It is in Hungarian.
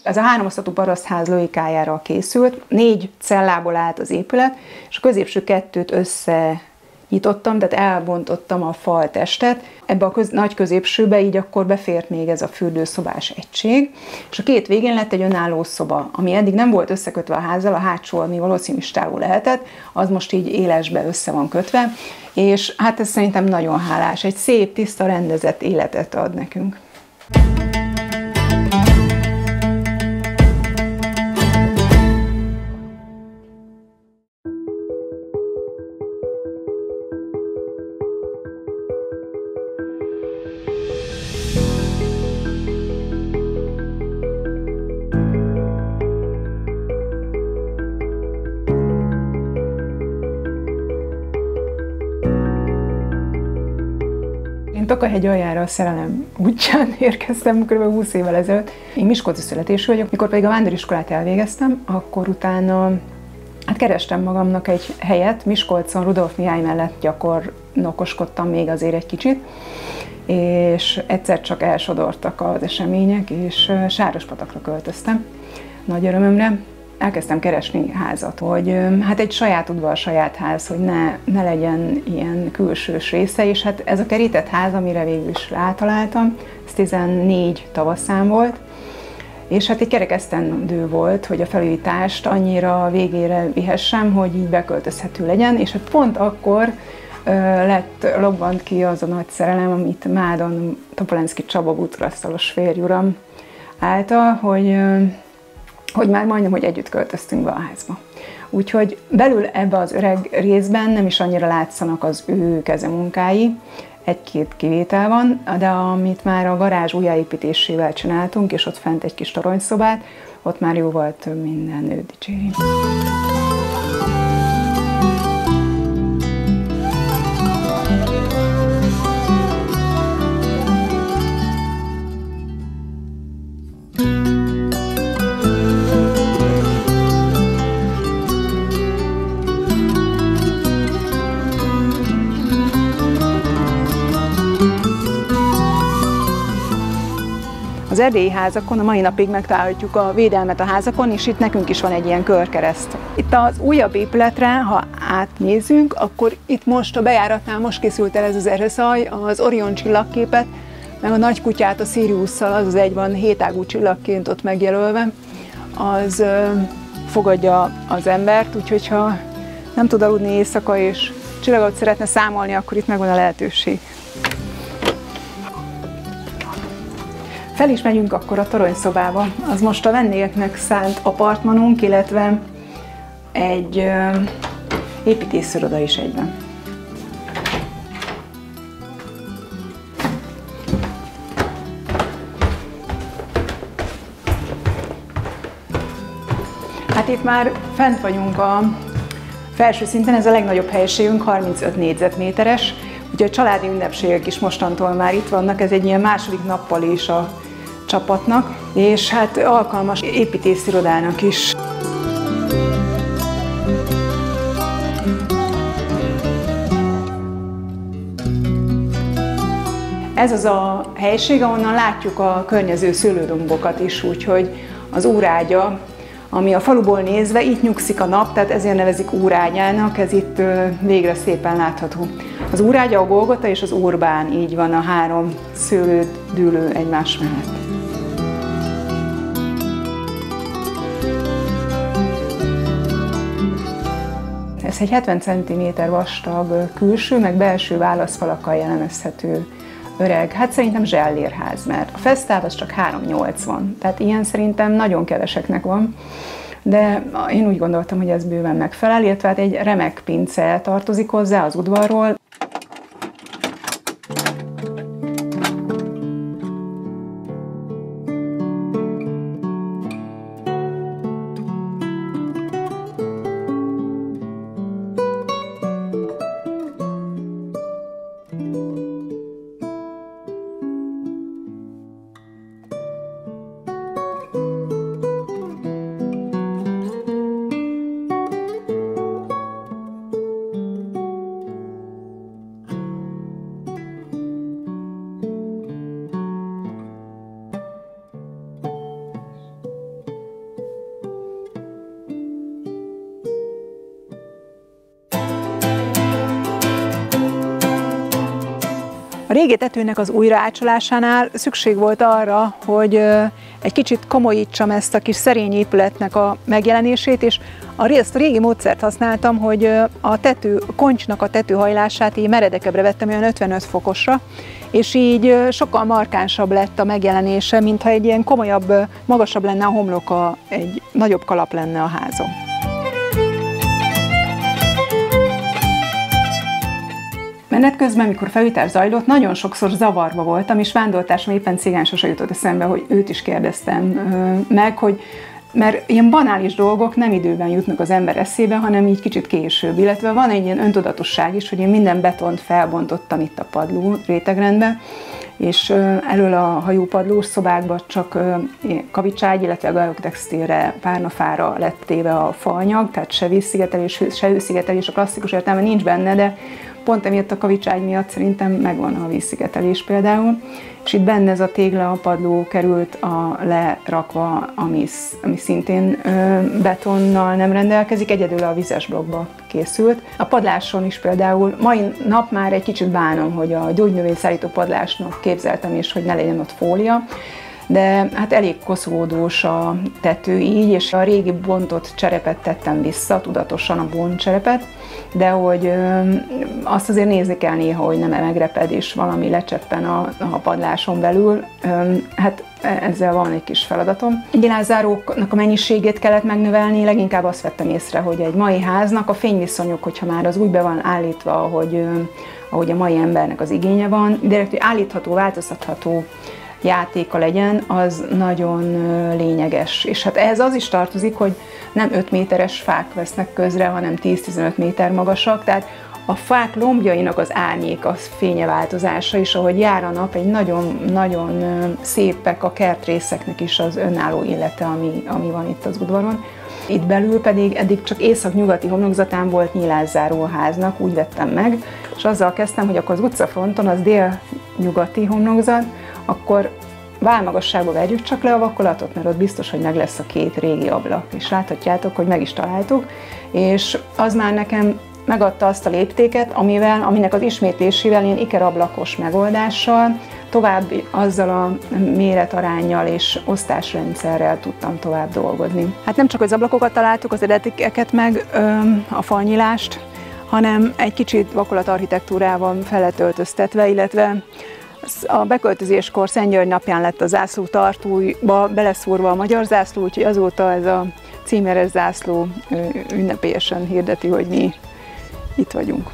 Ez a 3 osztatú parasztház logikájára készült, 4 cellából állt az épület, és a középső 2-t összenyitottam, tehát elbontottam a faltestet. Ebbe a nagy középsőbe így akkor befért még ez a fürdőszobás egység, és a 2 végén lett egy önálló szoba, ami eddig nem volt összekötve a házzal, a hátsó, ami valószínű stáló lehetett, az most így élesbe össze van kötve, és hát ez szerintem nagyon hálás, egy szép, tiszta, rendezett életet ad nekünk. Én Tokahegy aljára a szerelem útján érkeztem kb. 20 évvel ezelőtt. Én miskolci születésű vagyok, mikor pedig a vándоriskolát elvégeztem, akkor utána hát kerestem magamnak egy helyet, Miskolcon Rudolf Mihály mellett gyakornokoskodtam még azért egy kicsit, és egyszer csak elsodortak az események, és Sárospatakra költöztem, nagy örömömre. Elkezdtem keresni házat, hogy hát egy saját udvar, saját ház, hogy ne legyen ilyen külsős része, és hát ez a kerített ház, amire végül is rátaláltam, ez 14 tavaszán volt, és hát egy kerek esztendő volt, hogy a felújítást annyira végére vihessem, hogy így beköltözhető legyen, és hát pont akkor lobbant ki az a nagy szerelem, amit Mádon Topolenszky Csaba bútorasztalos férjuram által, hogy már majdnem, hogy együtt költöztünk be a házba. Úgyhogy belül ebbe az öreg részben nem is annyira látszanak az ő kezemunkái, 1-2 kivétel van, de amit már a garázs újjáépítésével csináltunk, és ott fent egy kis toronyszobát, ott már jóval több minden őt dicséri. Az erdélyi házakon a mai napig megtalálhatjuk a védelmet a házakon, és itt nekünk is van egy ilyen körkereszt. Itt az újabb épületre, ha átnézünk, akkor itt most a bejáratnál most készült el ez az ereszaj, az Orion csillagképet, meg a nagy kutyát a Siriusszal, az egy van 7 ágú csillagként ott megjelölve, az fogadja az embert, úgyhogy ha nem tud aludni éjszaka és csillagot szeretne számolni, akkor itt megvan a lehetőség. Fel is megyünk akkor a toronyszobába. Az most a vendégeknek szánt apartmanunk, illetve egy építésziroda is egyben. Hát itt már fent vagyunk a felső szinten, ez a legnagyobb helyiségünk, 35 négyzetméteres, úgyhogy a családi ünnepségek is mostantól már itt vannak, ez egy ilyen második nappali is a csapatnak, és hát alkalmas építészirodának is. Ez az a helység, ahonnan látjuk a környező szőlődombokat is, úgyhogy az úrágya, ami a faluból nézve itt nyugszik a nap, tehát ezért nevezik úrágyának, ez itt végre szépen látható. Az úrágya, a Golgota és az Urbán, így van a 3 szőlődülő egymás mellett. Ez egy 70 cm vastag külső, meg belső válaszfalakkal jellemezhető öreg, hát szerintem zsellérház, mert a fesztáv az csak 380, tehát ilyen szerintem nagyon keveseknek van, de én úgy gondoltam, hogy ez bőven megfelel, illetve hát egy remek pince tartozik hozzá az udvarról. régi tetőnek az újraácsolásánál szükség volt arra, hogy egy kicsit komolyítsam ezt a kis szerény épületnek a megjelenését, és ezt a régi módszert használtam, hogy a koncsnak a tetőhajlását így meredekebbre vettem, olyan 55 fokosra, és így sokkal markánsabb lett a megjelenése, mintha egy ilyen komolyabb, magasabb lenne a homloka, egy nagyobb kalap lenne a házom. Menet közben, mikor felújítás zajlott, nagyon sokszor zavarba voltam, és vándortársam éppen Cigány Sasa jutott eszembe, hogy őt is kérdeztem meg, mert ilyen banális dolgok nem időben jutnak az ember eszébe, hanem így kicsit később. Illetve van egy ilyen öntudatosság is, hogy én minden betont felbontottam itt a padló rétegrendbe, és elől a hajópadlós szobákban csak kavicságy, illetve a gajok-textilre, párnafára lett téve a faanyag, tehát se vízszigetelés, se hőszigetelés, a klasszikus értelemben nincs benne, de pont emiatt a kavicságy miatt szerintem megvan a vízszigetelés például. És itt benne ez a tégla, a padló került lerakva, ami szintén betonnal nem rendelkezik, egyedül a vizes blokkba készült. A padláson is például mai nap már egy kicsit bánom, hogy a gyógynövényszállító padlásnak képzeltem, és hogy ne legyen ott fólia, de hát elég koszolódós a tető így, és a régi bontott cserepet tettem vissza, tudatosan a bontcserepet, de hogy azt azért nézni kell néha, hogy nem megreped, és valami lecseppen a padláson belül. Hát ezzel van egy kis feladatom. Gilázzáróknak a mennyiségét kellett megnövelni, leginkább azt vettem észre, hogy egy mai háznak a fényviszonyok, hogyha már az úgy be van állítva, ahogy a mai embernek az igénye van, direkt, hogy állítható, változtatható játéka legyen, az nagyon lényeges. És hát ehhez az is tartozik, hogy nem 5 méteres fák vesznek közre, hanem 10-15 méter magasak, tehát a fák lombjainak az árnyék, a fényeváltozása is, ahogy jár a nap, egy nagyon-nagyon szépek a kertrészeknek is az önálló illete, ami van itt az udvaron. Itt belül pedig eddig csak észak-nyugati homlokzatán volt nyilázzáró a háznak, úgy vettem meg, és azzal kezdtem, hogy akkor az utcafronton az dél-nyugati homlokzat, akkor válmagasságba vegyük csak le a vakolatot, mert ott biztos, hogy meg lesz a 2 régi ablak. És láthatjátok, hogy meg is találtuk, és az már nekem megadta azt a léptéket, aminek az ismétlésével, ilyen ikerablakos megoldással, tovább azzal a méretaránnyal és osztásrendszerrel tudtam tovább dolgozni. Hát nem csak az ablakokat találtuk, az eredetikeket meg, a falnyilást, hanem egy kicsit vakolat architektúrával feletöltöztetve, illetve a beköltözéskor Szent György napján lett a zászlótartóba beleszúrva a magyar zászló, úgyhogy azóta ez a címeres zászló ünnepélyesen hirdeti, hogy mi itt vagyunk.